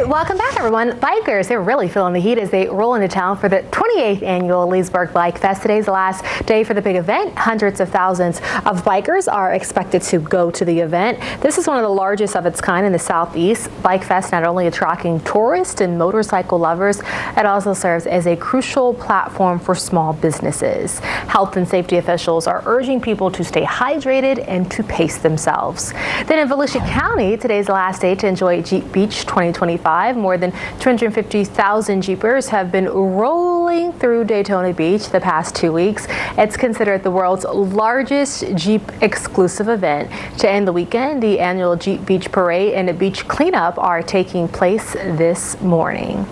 right, welcome back, everyone. Bikers, they're really feeling the heat as they roll into town for the 28th annual Leesburg Bike Fest. Today's the last day for the big event. Hundreds of thousands of bikers are expected to go to the event. This is one of the largest of its kind in the Southeast. Bike Fest not only attracting tourists and motorcycle lovers, it also serves as a crucial platform for small businesses. Health and safety officials are urging people to stay hydrated and to pace themselves. Then in Volusia County, today's the last day to enjoy Jeep Beach 2025. More than 250,000 Jeepers have been rolling through Daytona Beach the past 2 weeks. It's considered the world's largest Jeep exclusive event. To end the weekend, the annual Jeep Beach Parade and a beach cleanup are taking place this morning.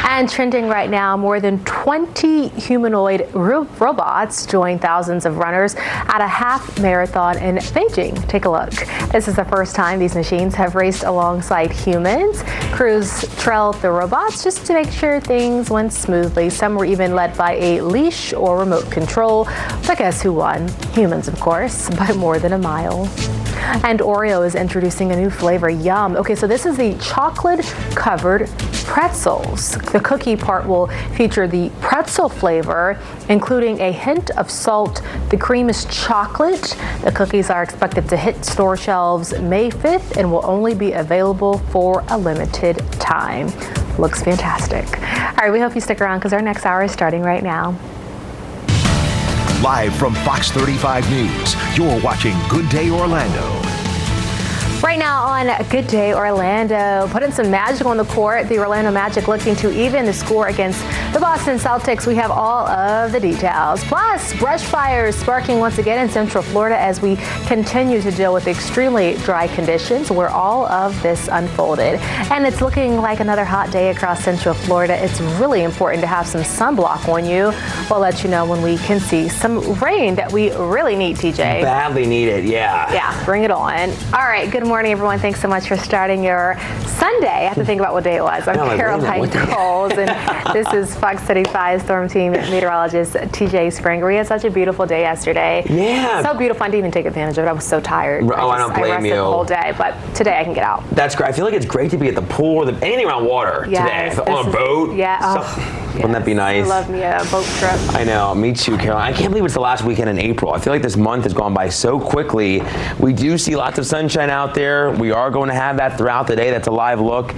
And trending right now, more than 20 humanoid robots join thousands of runners at a half marathon in Beijing. Take a look. This is the first time these machines have raced alongside humans. Crews trailed the robots just to make sure things went smoothly. Some were even led by a leash or remote control. But guess who won? Humans, of course, by more than a mile. And Oreo is introducing a new flavor. Yum. Okay, so this is the chocolate-covered pretzels. The cookie part will feature the pretzel flavor, including a hint of salt. The cream is chocolate. The cookies are expected to hit store shelves May 5th and will only be available for a limited time. Looks fantastic. All right, we hope you stick around because our next hour is starting right now. Live from Fox 35 News, you're watching Good Day Orlando. Right now on Good Day Orlando, putting some magic on the court. The Orlando Magic looking to even the score against the Boston Celtics. We have all of the details. Plus, brush fires sparking once again in Central Florida as we continue to deal with extremely dry conditions where all of this unfolded. And it's looking like another hot day across Central Florida. It's really important to have some sunblock on you. We'll let you know when we can see some rain that we really need, TJ. Badly need it, yeah. Yeah, bring it on. All right, good morning, everyone. Thanks so much for starting your Sunday. I have to think about what day it was. I'm Caroline Coles, and this is Fox 35 Storm Team meteorologist TJ Springer. We had such a beautiful day yesterday. Yeah. So beautiful. I didn't even take advantage of it. I was so tired. I don't blame I rested you. the whole day, but today I can get out. That's great. I feel like it's great to be at the pool or anything around water today. On a boat. Yeah. Wouldn't that be nice? I love me a boat trip. I know, me too, Caroline. I can't believe it's the last weekend in April. I feel like this month has gone by so quickly. We do see lots of sunshine out there. We are going to have that throughout the day. That's a live look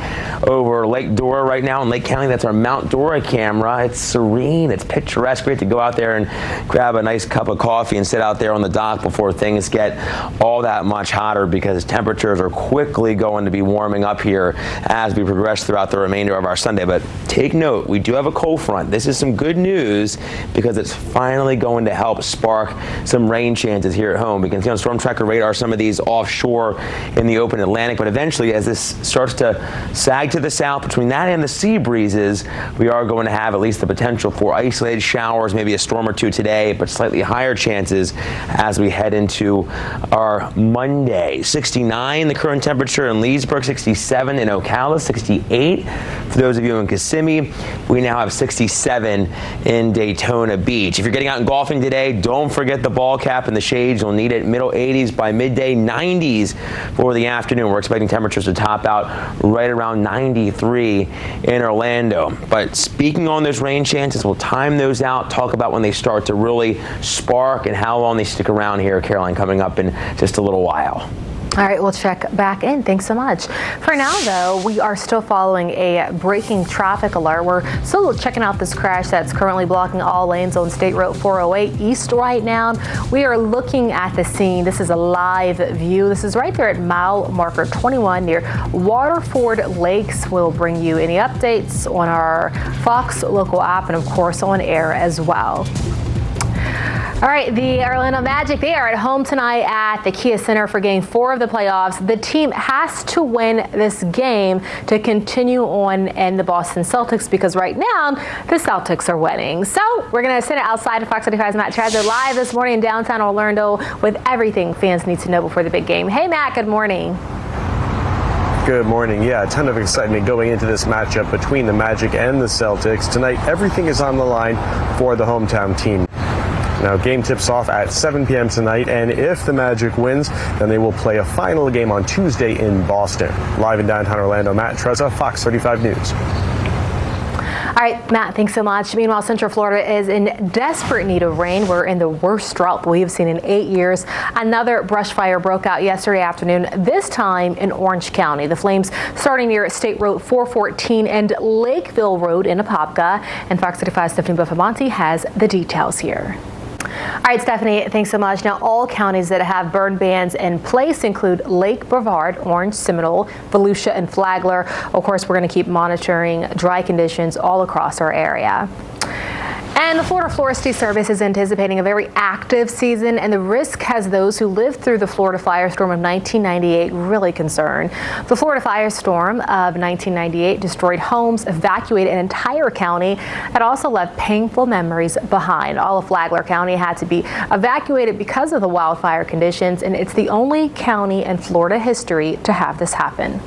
over Lake Dora right now in Lake County. That's our Mount Dora camera. It's serene. It's picturesque. Great to go out there and grab a nice cup of coffee and sit out there on the dock before things get all that much hotter, because temperatures are quickly going to be warming up here as we progress throughout the remainder of our Sunday. But take note, we do have a cold front. This is some good news because it's finally going to help spark some rain chances here at home. We can see on Storm Tracker radar some of these offshore in the open Atlantic, but eventually as this starts to sag to the south, between that and the sea breezes, we are going to have at least the potential for isolated showers, maybe a storm or two today, but slightly higher chances as we head into our Monday. 69 the current temperature in Leesburg, 67 in Ocala, 68 for those of you in Kissimmee. We now have 67 in Daytona Beach. If you're getting out and golfing today, don't forget the ball cap and the shades. You'll need it. Middle 80s by midday, 90s for the afternoon. We're expecting temperatures to top out right around 93 in Orlando. But speaking on those rain chances, we'll time those out, talk about when they start to really spark and how long they stick around here, Caroline, coming up in just a little while. All right, we'll check back in. Thanks so much. For now, though, we are still following a breaking traffic alert. We're still checking out this crash that's currently blocking all lanes on State Road 408 East right now. We are looking at the scene. This is a live view. This is right there at mile marker 21 near Waterford Lakes. We'll bring you any updates on our Fox local app and, of course, on air as well. All right, the Orlando Magic, they are at home tonight at the Kia Center for Game 4 of the playoffs. The team has to win this game to continue on in the Boston Celtics, because right now the Celtics are winning. So we're going to sit outside of Fox 35's Matt Chadzer live this morning in downtown Orlando with everything fans need to know before the big game. Hey, Matt, good morning. Good morning. Yeah, a ton of excitement going into this matchup between the Magic and the Celtics. Tonight, everything is on the line for the hometown team. Now, game tips off at 7 p.m. tonight, and if the Magic wins, then they will play a final game on Tuesday in Boston. Live in downtown Orlando, Matt Trezza, Fox 35 News. All right, Matt, thanks so much. Meanwhile, Central Florida is in desperate need of rain. We're in the worst drought we have seen in 8 years. Another brush fire broke out yesterday afternoon, this time in Orange County. The flames starting near State Road 414 and Lakeville Road in Apopka. And Fox 35's Stephanie Buffamonte has the details here. All right, Stephanie, thanks so much. Now, all counties that have burn bans in place include Lake Brevard, Orange, Seminole, Volusia, and Flagler. Of course, we're going to keep monitoring dry conditions all across our area. And the Florida Forestry Service is anticipating a very active season, and the risk has those who lived through the Florida firestorm of 1998 really concerned. The Florida firestorm of 1998 destroyed homes, evacuated an entire county, and also left painful memories behind. All of Flagler County had to be evacuated because of the wildfire conditions, and it's the only county in Florida history to have this happen.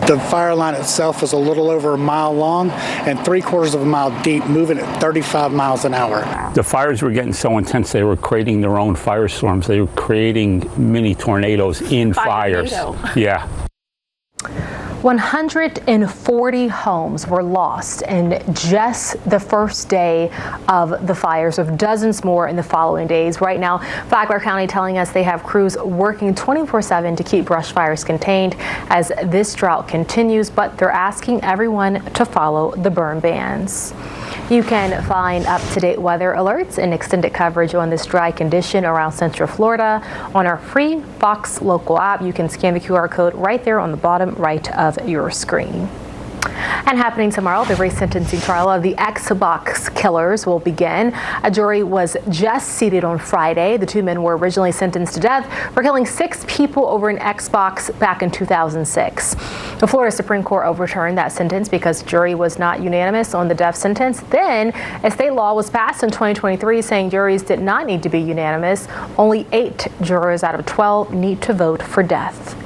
The fire line itself is a little over a mile long and 3/4 of a mile deep, moving at 35 miles an hour. The fires were getting so intense, they were creating their own firestorms. They were creating mini tornadoes in fires. Yeah. 140 homes were lost in just the first day of the fires, with dozens more in the following days. Right now, Flagler County telling us they have crews working 24/7 to keep brush fires contained as this drought continues, but they're asking everyone to follow the burn bans. You can find up-to-date weather alerts and extended coverage on this dry condition around Central Florida on our free Fox Local app. You can scan the QR code right there on the bottom right of your screen. And happening tomorrow, the resentencing trial of the Xbox killers will begin. A jury was just seated on Friday. The two men were originally sentenced to death for killing 6 people over an Xbox back in 2006. The Florida Supreme Court overturned that sentence because the jury was not unanimous on the death sentence. Then, a state law was passed in 2023 saying juries did not need to be unanimous. Only 8 jurors out of 12 need to vote for death.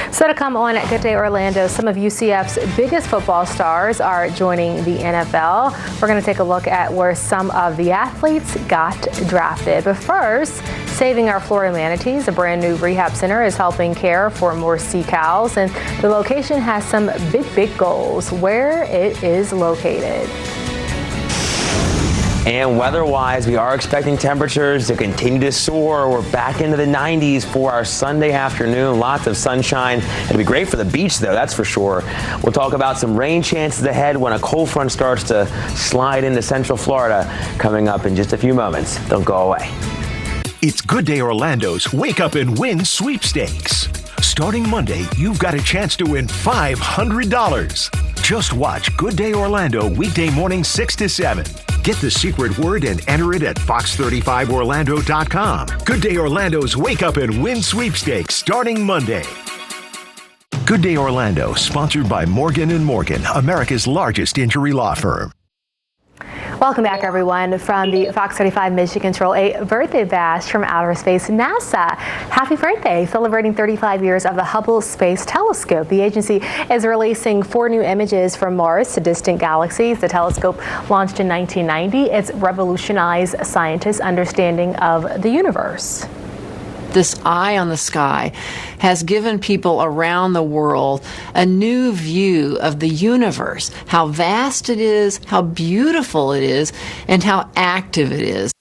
So to come on at Good Day Orlando, some of UCF's biggest football stars are joining the NFL. We're going to take a look at where some of the athletes got drafted. But first, saving our Florida manatees, a brand new rehab center is helping care for more sea cows, and the location has some big goals. Where it is located. And weather-wise, we are expecting temperatures to continue to soar. We're back into the 90s for our Sunday afternoon. Lots of sunshine. It'll be great for the beach, though, that's for sure. We'll talk about some rain chances ahead when a cold front starts to slide into Central Florida coming up in just a few moments. Don't go away. It's Good Day Orlando's Wake Up and Win sweepstakes. Starting Monday, you've got a chance to win $500. Just watch Good Day Orlando weekday morning 6 to 7. Get the secret word and enter it at fox35orlando.com. Good Day Orlando's Wake Up and Win sweepstakes starting Monday. Good Day Orlando, sponsored by Morgan & Morgan, America's largest injury law firm. Welcome back, everyone, from the Fox 35 Mission Control, a birthday bash from outer space. NASA, happy birthday, celebrating 35 years of the Hubble Space Telescope. The agency is releasing 4 new images from Mars to distant galaxies. The telescope, launched in 1990, it's revolutionized scientists' understanding of the universe. This eye on the sky has given people around the world a new view of the universe, how vast it is, how beautiful it is, and how active it is.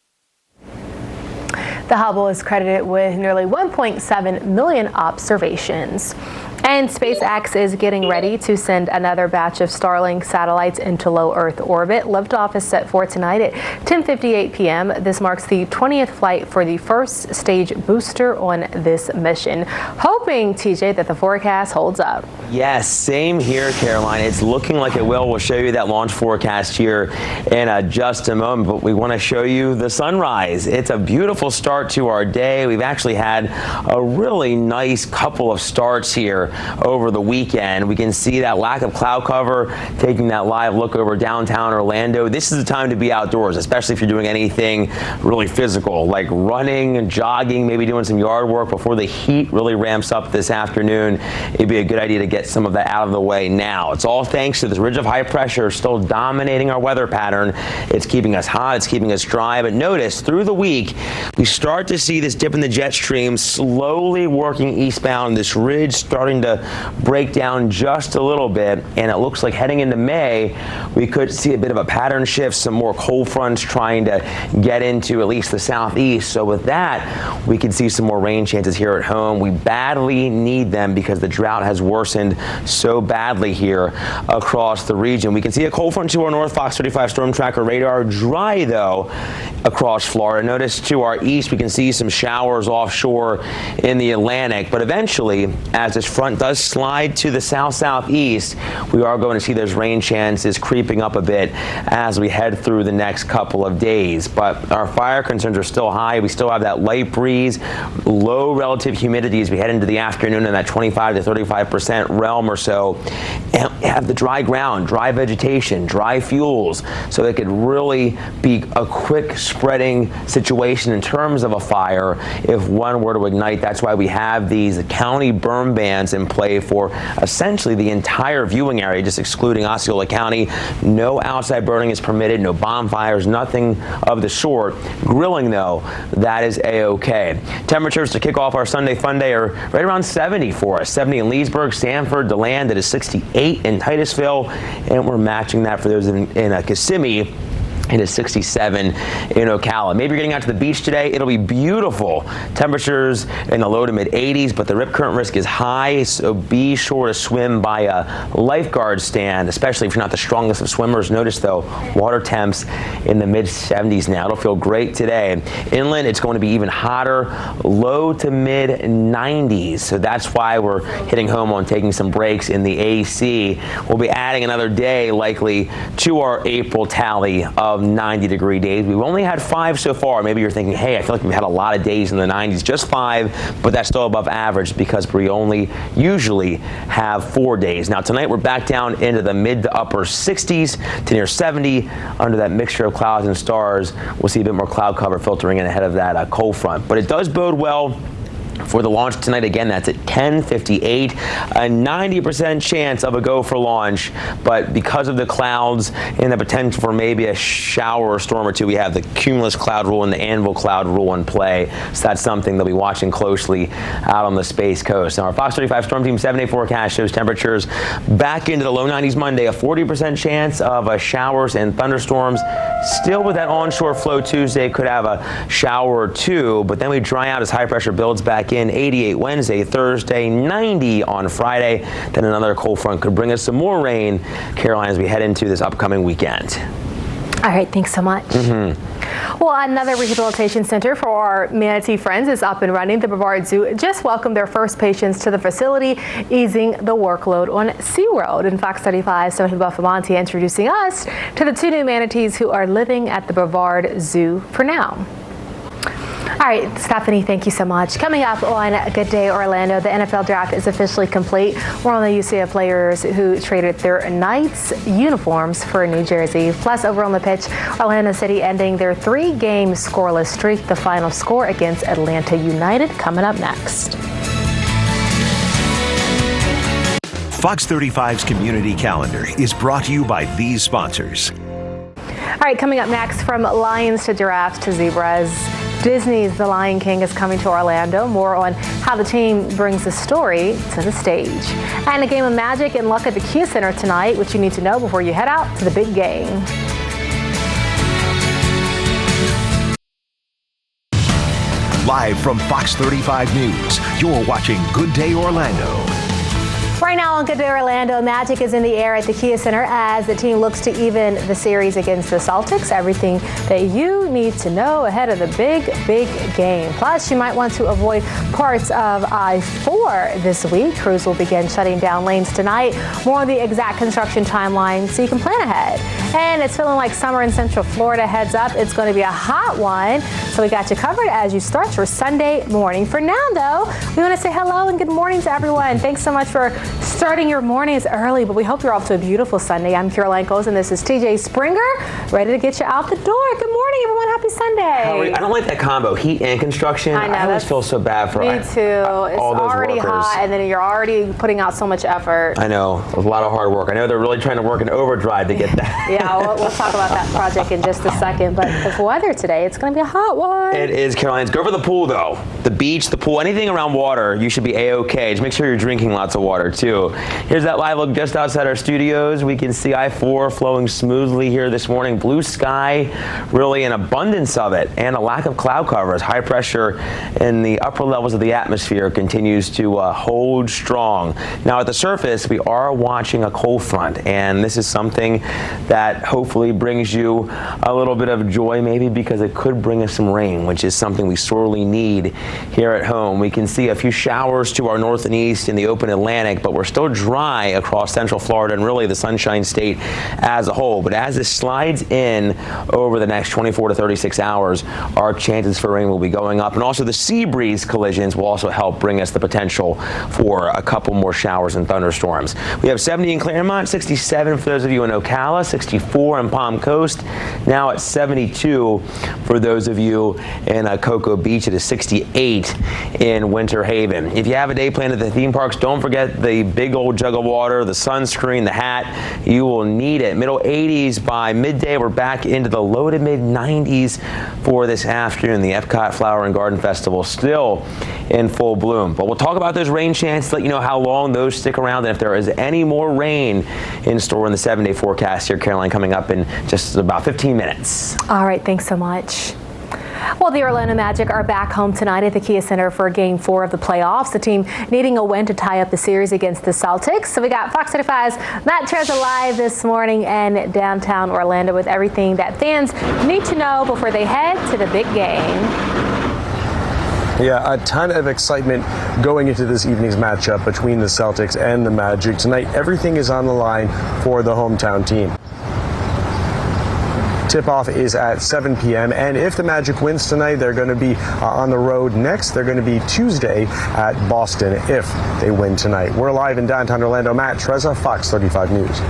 The Hubble is credited with nearly 1.7 million observations. And SpaceX is getting ready to send another batch of Starlink satellites into low Earth orbit. Liftoff is set for tonight at 10:58 p.m. This marks the 20th flight for the first stage booster on this mission. Hoping, TJ, that the forecast holds up. Yes, same here, Caroline. It's looking like it will. We'll show you that launch forecast here in just a moment, but we want to show you the sunrise. It's a beautiful start to our day. We've actually had a really nice couple of starts here over the weekend. We can see that lack of cloud cover, taking that live look over downtown Orlando. This is the time to be outdoors, especially if you're doing anything really physical, like running and jogging, maybe doing some yard work before the heat really ramps up this afternoon. It'd be a good idea to get some of that out of the way now. It's all thanks to this ridge of high pressure still dominating our weather pattern. It's keeping us hot, it's keeping us dry, but notice through the week, we start to see this dip in the jet stream slowly working eastbound, this ridge starting to break down just a little bit, and it looks like heading into May, we could see a bit of a pattern shift, some more cold fronts trying to get into at least the southeast. So with that, we could see some more rain chances here at home. We badly need them because the drought has worsened so badly here across the region. We can see a cold front to our north, Fox 35 storm tracker radar. Dry though across Florida. Notice to our east we can see some showers offshore in the Atlantic, but eventually as this front does slide to the south-southeast, we are going to see those rain chances creeping up a bit as we head through the next couple of days. But our fire concerns are still high. We still have that light breeze, low relative humidity as we head into the afternoon in that 25 to 35% realm or so, and have the dry ground, dry vegetation, dry fuels, so it could really be a quick spreading situation in terms of a fire if one were to ignite. That's why we have these county burn bans in play for essentially the entire viewing area, just excluding Osceola County. No outside burning is permitted, no bonfires, nothing of the sort. Grilling though, that is a-okay. Temperatures to kick off our Sunday fun day are right around 70 for us. 70 in Leesburg, Sanford, DeLand, that is 68 in Titusville, and we're matching that for those in Kissimmee. It is 67 in Ocala. Maybe you're getting out to the beach today. It'll be beautiful. Temperatures in the low to mid 80s, but the rip current risk is high, so be sure to swim by a lifeguard stand, especially if you're not the strongest of swimmers. Notice though, water temps in the mid 70s now. It'll feel great today. Inland, it's going to be even hotter, low to mid 90s. So that's why we're hitting home on taking some breaks in the AC. We'll be adding another day likely to our April tally of 90-degree days. We've only had 5 so far. Maybe you're thinking, hey, I feel like we've had a lot of days in the 90s. Just 5, but that's still above average because we only usually have 4 days. Now tonight we're back down into the mid to upper 60s to near 70 under that mixture of clouds and stars. We'll see a bit more cloud cover filtering in ahead of that cold front, but it does bode well for the launch tonight. Again, that's at 10:58, a 90% chance of a go for launch, but because of the clouds and the potential for maybe a shower or storm or two, we have the cumulus cloud rule and the anvil cloud rule in play, so that's something they'll be watching closely out on the Space Coast. Now our Fox 35 Storm Team 7-day forecast shows temperatures back into the low 90s Monday, a 40% chance of showers and thunderstorms. Still with that onshore flow Tuesday, could have a shower or two, but then we dry out as high pressure builds back in. 88 Wednesday, Thursday, 90 on Friday. Then another cold front could bring us some more rain, Caroline, as we head into this upcoming weekend. All right, thanks so much. Well, another rehabilitation center for our manatee friends is up and running. The Brevard Zoo just welcomed their first patients to the facility, easing the workload on SeaWorld. In Fox 35, Sohi Buffamante introducing us to the 2 new manatees who are living at the Brevard Zoo for now. All right, Stephanie, thank you so much. Coming up on Good Day Orlando, the NFL draft is officially complete. We're on the UCF players who traded their Knights uniforms for New Jersey. Plus, over on the pitch, Orlando City ending their 3-game scoreless streak. The final score against Atlanta United coming up next. Fox 35's community calendar is brought to you by these sponsors. All right, coming up next, from lions to giraffes to zebras, Disney's The Lion King is coming to Orlando. More on how the team brings the story to the stage. And a game of magic and luck at the Q Center tonight, which you need to know before you head out to the big game. Live from Fox 35 News, you're watching Good Day Orlando. Right Right now on Good Day Orlando, magic is in the air at the Kia Center as the team looks to even the series against the Celtics. Everything that you need to know ahead of the big game. Plus, you might want to avoid parts of I-4 this week. Crews will begin shutting down lanes tonight. More on the exact construction timeline so you can plan ahead. And it's feeling like summer in Central Florida. Heads up, it's going to be a hot one. So we got you covered as you start your Sunday morning. For now, though, we want to say hello and good morning to everyone. Thanks so much for starting your mornings early, but we hope you're off to a beautiful Sunday. I'm Caroline Coles, and this is TJ Springer, ready to get you out the door. Good morning, everyone. Happy Sunday. I don't like that combo, heat and construction. I know. I always feel so bad for me too. It's all those already workers. hot, and then you're already putting out so much effort. I know. It was a lot of hard work. I know they're really trying to work in overdrive to get that. Yeah, we'll talk about that project in just a second. But the weather today, it's going to be a hot one. It is, Caroline. Go for the pool, though. The beach, the pool, anything around water, you should be A-OK. Just make sure you're drinking lots of water, too. Here's that live look just outside our studios. We can see I-4 flowing smoothly here this morning. Blue sky, really an abundance of it, and a lack of cloud cover as high pressure in the upper levels of the atmosphere continues to hold strong. Now, at the surface, we are watching a cold front, and this is something that hopefully brings you a little bit of joy, maybe because it could bring us some rain, which is something we sorely need here at home. We can see a few showers to our north and east in the open Atlantic, but we're still dry across Central Florida and really the Sunshine State as a whole. But as this slides in over the next 24 to 36 hours, our chances for rain will be going up. And also the sea breeze collisions will also help bring us the potential for a couple more showers and thunderstorms. We have 70 in Claremont, 67 for those of you in Ocala, 64 in Palm Coast, now at 72 for those of you in Cocoa Beach. It is 68 in Winter Haven. If you have a day planned at the theme parks, don't forget the big old jug of water, the sunscreen, the hat. You will need it. Middle 80s by midday. We're back into the low to mid 90s for this afternoon. The Epcot Flower and Garden Festival still in full bloom. But we'll talk about those rain chances, let you know how long those stick around, and if there is any more rain in store in the 7-day forecast here, Caroline, coming up in just about 15 minutes. All right, thanks so much. Well, the Orlando Magic are back home tonight at the Kia Center for Game 4 of the playoffs. The team needing a win to tie up the series against the Celtics. So we got Fox 35's Matt Trezza live this morning in downtown Orlando with everything that fans need to know before they head to the big game. Yeah, a ton of excitement going into this evening's matchup between the Celtics and the Magic. Tonight, everything is on the line for the hometown team. Tip-off is at 7 p.m. and if the Magic wins tonight, they're going to be on the road next. They're going to be Tuesday at Boston if they win tonight. We're live in downtown Orlando. Matt Trezza, Fox 35 News.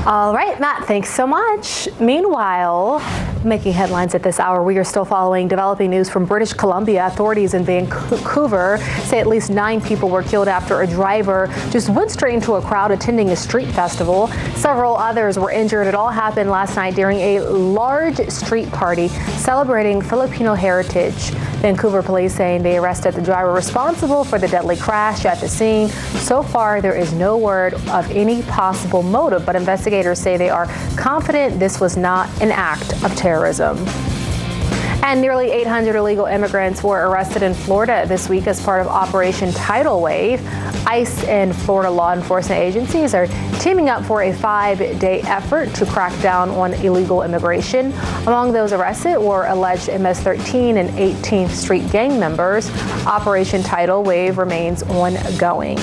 All right, Matt, thanks so much. Meanwhile, making headlines at this hour, we are still following developing news from British Columbia. Authorities in Vancouver say at least 9 people were killed after a driver just went straight into a crowd attending a street festival. Several others were injured. It all happened last night during a large street party celebrating Filipino heritage. Vancouver police saying they arrested the driver responsible for the deadly crash at the scene. So far, there is no word of any possible motive, but investigators say they are confident this was not an act of terrorism. And nearly 800 illegal immigrants were arrested in Florida this week as part of Operation Tidal Wave. ICE and Florida law enforcement agencies are teaming up for a 5-day effort to crack down on illegal immigration. Among those arrested were alleged MS-13 and 18th Street gang members. Operation Tidal Wave remains ongoing.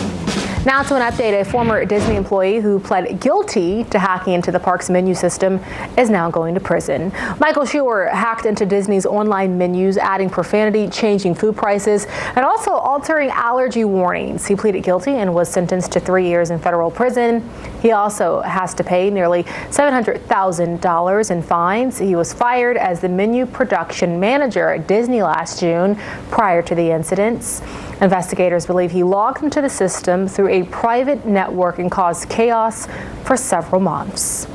Now to an update. A former Disney employee who pled guilty to hacking into the park's menu system is now going to prison. Michael Schuer hacked into Disney's online menus, adding profanity, changing food prices, and also altering allergy warnings. He pleaded guilty and was sentenced to 3 years in federal prison. He also has to pay nearly $700,000 in fines. He was fired as the menu production manager at Disney last June prior to the incidents. Investigators believe he logged into the system through a private network and caused chaos for several months.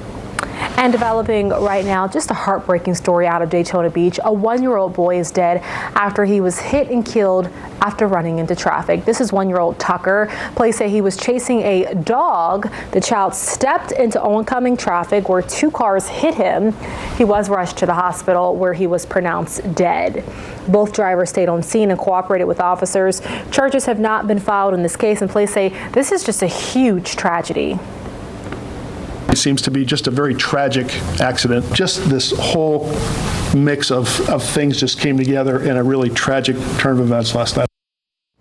And developing right now, just a heartbreaking story out of Daytona Beach. A 1-year-old boy is dead after he was hit and killed after running into traffic. This is 1-year-old Tucker. Police say he was chasing a dog. The child stepped into oncoming traffic where 2 cars hit him. He was rushed to the hospital where he was pronounced dead. Both drivers stayed on scene and cooperated with officers. Charges have not been filed in this case, and police say this is just a huge tragedy. It seems to be just a very tragic accident. Just this whole mix of things just came together in a really tragic turn of events last night.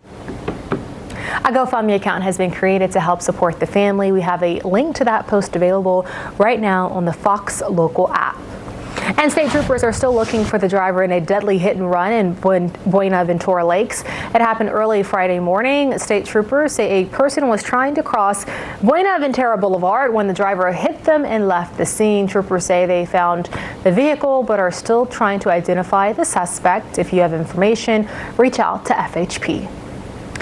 A GoFundMe account has been created to help support the family. We have a link to that post available right now on the Fox Local app. And state troopers are still looking for the driver in a deadly hit and run in Buenaventura Lakes. It happened early Friday morning. State troopers say a person was trying to cross Buenaventura Boulevard when the driver hit them and left the scene. Troopers say they found the vehicle but are still trying to identify the suspect. If you have information, reach out to FHP.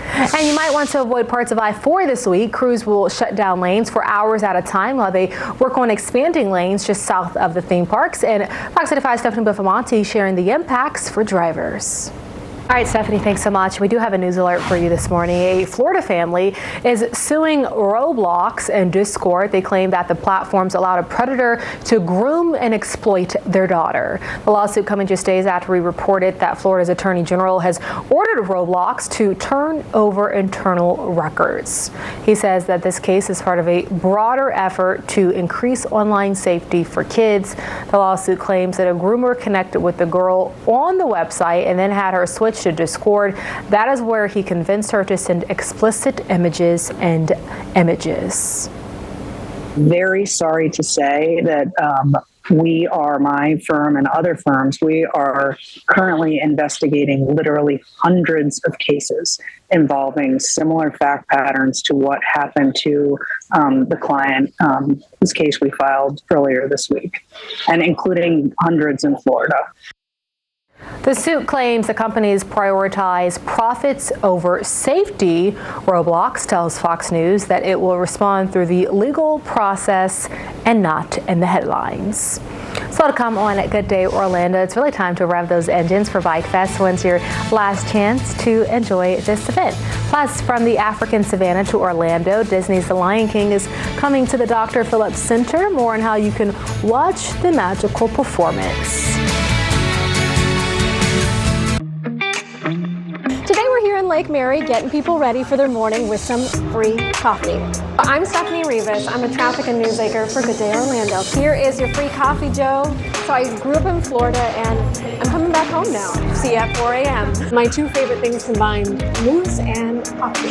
And you might want to avoid parts of I-4 this week. Crews will shut down lanes for hours at a time while they work on expanding lanes just south of the theme parks. And Fox 85 Stephanie Buffamonte sharing the impacts for drivers. All right, Stephanie, thanks so much. We do have a news alert for you this morning. A Florida family is suing Roblox and Discord. They claim that the platforms allowed a predator to groom and exploit their daughter. The lawsuit coming just days after we reported that Florida's Attorney General has ordered Roblox to turn over internal records. He says that this case is part of a broader effort to increase online safety for kids. The lawsuit claims that a groomer connected with the girl on the website and then had her switch to Discord. That is where he convinced her to send explicit images and images. Very sorry to say that we are, my firm and other firms, we are currently investigating literally hundreds of cases involving similar fact patterns to what happened to the client, whose case we filed earlier this week, and including hundreds in Florida. The suit claims the companies prioritize profits over safety. Roblox tells Fox News that it will respond through the legal process and not in the headlines. So to come on at Good Day Orlando, it's really time to rev those engines for Bike Fest. When's your last chance to enjoy this event? Plus, from the African Savannah to Orlando, Disney's The Lion King is coming to the Dr. Phillips Center. More on how you can watch the magical performance. Today we're here in Lake Mary getting people ready for their morning with some free coffee. I'm Stephanie Rivas. I'm a traffic and news anchor for Good Day Orlando. Here is your free coffee, Joe. So I grew up in Florida and I'm coming back home now. See you at 4 a.m. My 2 favorite things combined, news and coffee.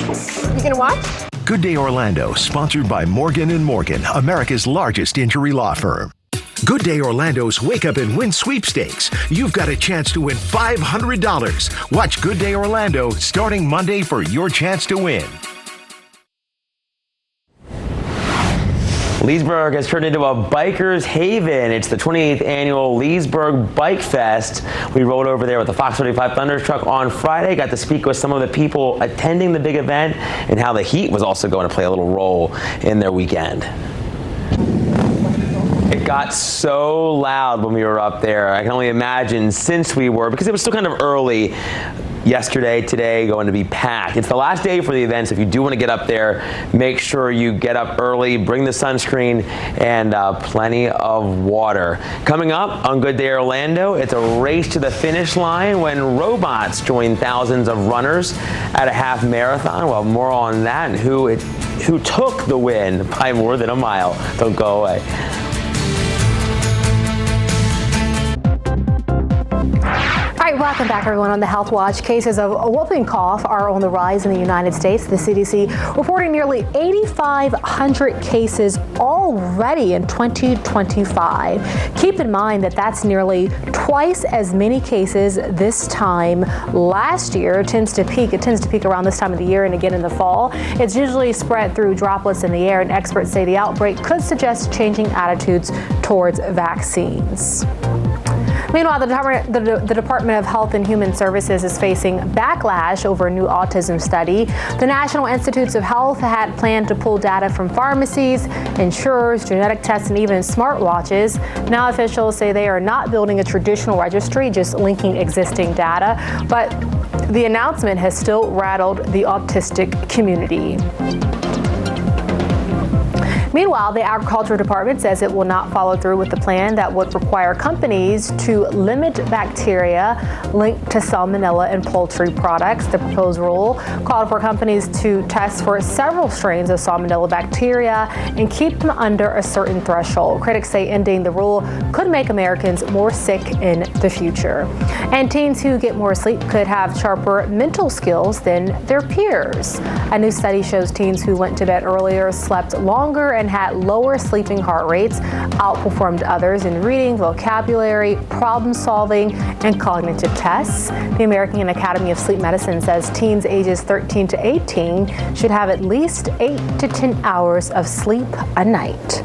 You gonna watch? Good Day Orlando, sponsored by Morgan & Morgan, America's largest injury law firm. Good Day Orlando's Wake Up and Win sweepstakes. You've got a chance to win $500. Watch Good Day Orlando starting Monday for your chance to win. Leesburg has turned into a biker's haven. It's the 28th annual Leesburg Bike Fest. We rode over there with the Fox 35 Thunder truck on Friday, got to speak with some of the people attending the big event and how the heat was also going to play a little role in their weekend. It got so loud when we were up there. I can only imagine since we were, because it was still kind of early yesterday, today, going to be packed. It's the last day for the event, so if you do want to get up there, make sure you get up early, bring the sunscreen, and plenty of water. Coming up on Good Day Orlando, it's a race to the finish line when robots join thousands of runners at a half marathon. Well, more on that and who took the win by more than a mile. Don't go away. All right, welcome back, everyone, on the Health Watch. Cases of whooping cough are on the rise in the United States. The CDC reporting nearly 8,500 cases already in 2025. Keep in mind that that's nearly twice as many cases this time last year. It tends to peak around this time of the year and again in the fall. It's usually spread through droplets in the air, and experts say the outbreak could suggest changing attitudes towards vaccines. Meanwhile, the Department of Health and Human Services is facing backlash over a new autism study. The National Institutes of Health had planned to pull data from pharmacies, insurers, genetic tests, and even smartwatches. Now officials say they are not building a traditional registry, just linking existing data. But the announcement has still rattled the autistic community. Meanwhile, the Agriculture Department says it will not follow through with the plan that would require companies to limit bacteria linked to salmonella in poultry products. The proposed rule called for companies to test for several strains of salmonella bacteria and keep them under a certain threshold. Critics say ending the rule could make Americans more sick in the future. And teens who get more sleep could have sharper mental skills than their peers. A new study shows teens who went to bed earlier slept longer and had lower sleeping heart rates, outperformed others in reading, vocabulary, problem solving, and cognitive tests. The American Academy of Sleep Medicine says teens ages 13 to 18 should have at least 8 to 10 hours of sleep a night.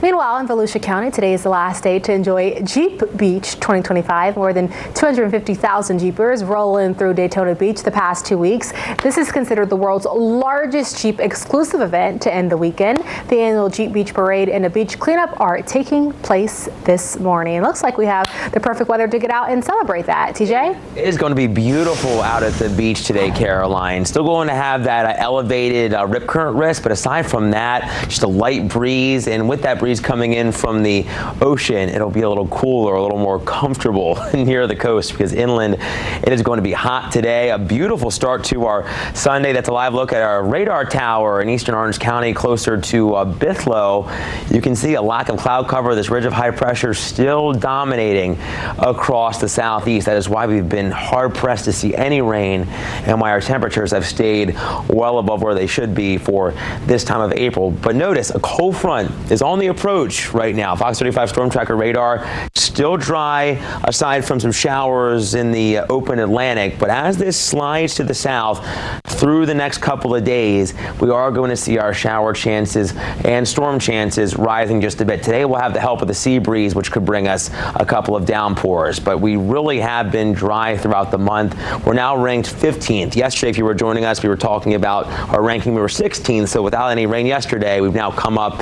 Meanwhile, in Volusia County, today is the last day to enjoy Jeep Beach 2025. More than 250,000 Jeepers roll in through Daytona Beach the past 2 weeks. This is considered the world's largest Jeep exclusive event to end the weekend. The annual Jeep Beach Parade and a beach cleanup are taking place this morning. It looks like we have the perfect weather to get out and celebrate that. TJ? It is going to be beautiful out at the beach today, Caroline. Still going to have that elevated rip current risk, but aside from that, just a light breeze, and with that breeze coming in from the ocean, it'll be a little cooler, a little more comfortable near the coast, because inland it is going to be hot today. A beautiful start to our Sunday. That's a live look at our radar tower in eastern Orange County, closer to Bithlo. You can see a lack of cloud cover. This ridge of high pressure still dominating across the southeast. That is why we've been hard pressed to see any rain, and why our temperatures have stayed well above where they should be for this time of April. But notice a cold front is on the approach right now. Fox 35 Storm Tracker radar still dry aside from some showers in the open Atlantic, but as this slides to the south through the next couple of days, we are going to see our shower chances and storm chances rising just a bit. Today we'll have the help of the sea breeze, which could bring us a couple of downpours, but we really have been dry throughout the month. We're now ranked 15th. Yesterday, if you were joining us, we were talking about our ranking. We were 16th, so without any rain yesterday, we've now come up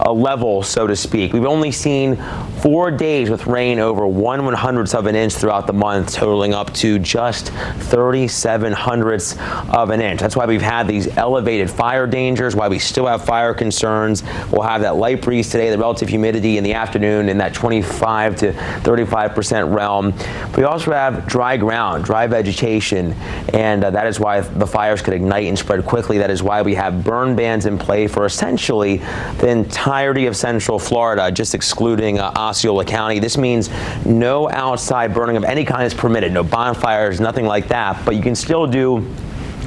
a level, so to speak. We've only seen 4 days with rain over 1/100th of an inch throughout the month, totaling up to just 37/100ths of an inch. That's why we've had these elevated fire dangers, why we still have fire concerns. We'll have that light breeze today, the relative humidity in the afternoon in that 25 to 35% realm. We also have dry ground, dry vegetation, and that is why the fires could ignite and spread quickly. That is why we have burn bans in play for essentially the entirety of Central Florida, just excluding Osceola County. This means no outside burning of any kind is permitted, no bonfires, nothing like that, but you can still do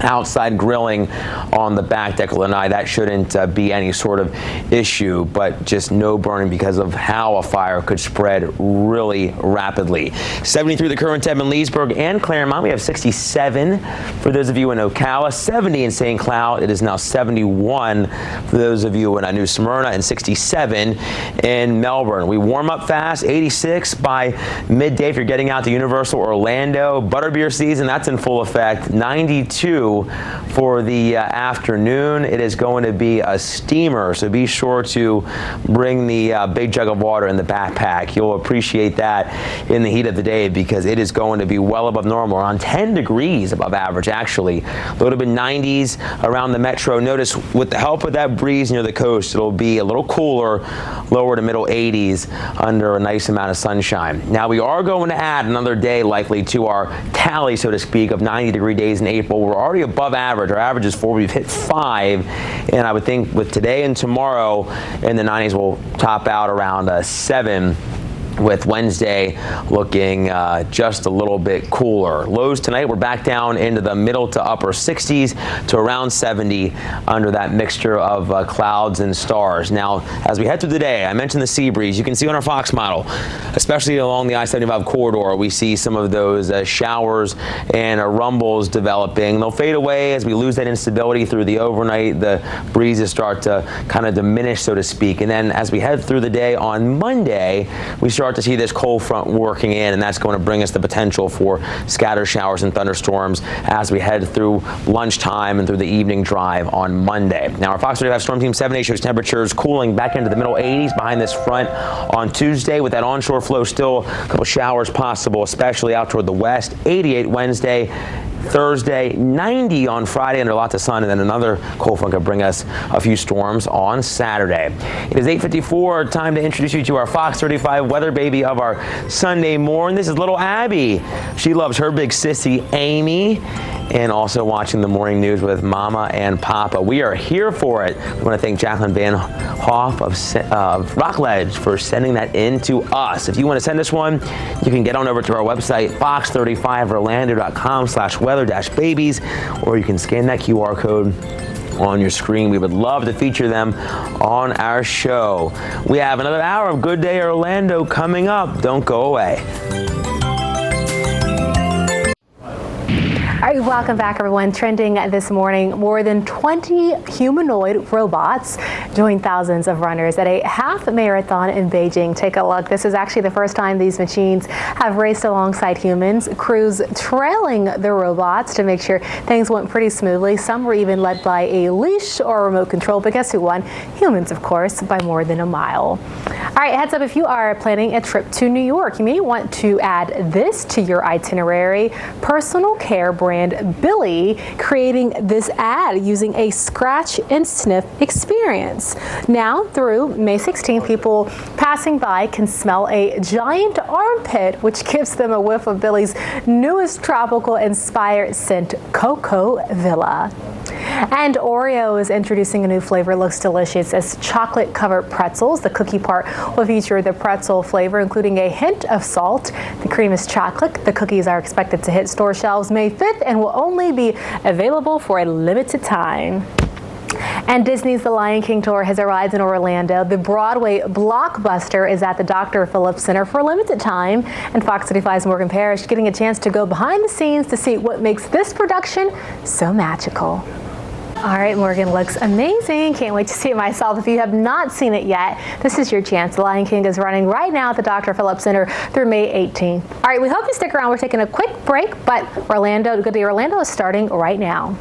outside grilling on the back deck of Lanai. That shouldn't be any sort of issue, but just no burning because of how a fire could spread really rapidly. 73 the current temp in Leesburg and Claremont. We have 67 for those of you in Ocala, 70 in St. Cloud. It is now 71 for those of you in New Smyrna, and 67 in Melbourne. We warm up fast, 86 by midday if you're getting out to Universal Orlando. Butterbeer season, that's in full effect. 92 for the afternoon. It is going to be a steamer, so be sure to bring the big jug of water in the backpack. You'll appreciate that in the heat of the day, because it is going to be well above normal, around 10 degrees above average actually. A little bit 90s around the metro. Notice with the help of that breeze near the coast, it'll be a little cooler, lower to middle 80s under a nice amount of sunshine. Now we are going to add another day likely to our tally, so to speak, of 90-degree days in April. We're already above average. Our average is 4. We've hit 5, and I would think with today and tomorrow in the 90s, we'll top out around 7. With Wednesday looking just a little bit cooler. Lows tonight, we're back down into the middle to upper 60s to around 70 under that mixture of clouds and stars. Now, as we head through the day, I mentioned the sea breeze. You can see on our Fox model, especially along the I-75 corridor, we see some of those showers and rumbles developing. They'll fade away as we lose that instability through the overnight. The breezes start to kind of diminish, so to speak. And then as we head through the day on Monday, we start start to see this cold front working in, and that's going to bring us the potential for scattered showers and thunderstorms as we head through lunchtime and through the evening drive on Monday. Now, our Fox 35 Storm Team 7-day shows temperatures cooling back into the middle 80s behind this front on Tuesday, with that onshore flow still a couple showers possible, especially out toward the west. 88 Wednesday. Thursday, 90 on Friday under lots of sun, and then another cold front could bring us a few storms on Saturday. It is 8:54, time to introduce you to our Fox 35 weather baby of our Sunday morning. This is little Abby. She loves her big sissy Amy, and also watching the morning news with Mama and Papa. We are here for it. We want to thank Jacqueline Van Hoff of Rockledge for sending that in to us. If you want to send us one, you can get on over to our website, fox35orlando.com/weather-babies, or you can scan that QR code on your screen. We would love to feature them on our show. We have another hour of Good Day Orlando coming up. Don't go away. All right, welcome back, everyone. Trending this morning, more than 20 humanoid robots joined thousands of runners at a half marathon in Beijing. Take a look. This is actually the first time these machines have raced alongside humans, crews trailing the robots to make sure things went pretty smoothly. Some were even led by a leash or remote control, but guess who won? Humans, of course, by more than a mile. All right, heads up, if you are planning a trip to New York, you may want to add this to your itinerary. Personal care brand Billy creating this ad using a scratch and sniff experience. Now through May 16th, people passing by can smell a giant armpit, which gives them a whiff of Billy's newest tropical inspired scent, Cocoa Villa. And Oreo is introducing a new flavor. It looks delicious as chocolate-covered pretzels. The cookie part will feature the pretzel flavor, including a hint of salt. The cream is chocolate. The cookies are expected to hit store shelves May 5th and will only be available for a limited time. And Disney's The Lion King tour has arrived in Orlando. The Broadway blockbuster is at the Dr. Phillips Center for a limited time. And Fox 35's Morgan Parrish getting a chance to go behind the scenes to see what makes this production so magical. All right, Morgan, looks amazing. Can't wait to see it myself. If you have not seen it yet, this is your chance. The Lion King is running right now at the Dr. Phillips Center through May 18th. All right, we hope you stick around. We're taking a quick break, but Good Day Orlando is starting right now.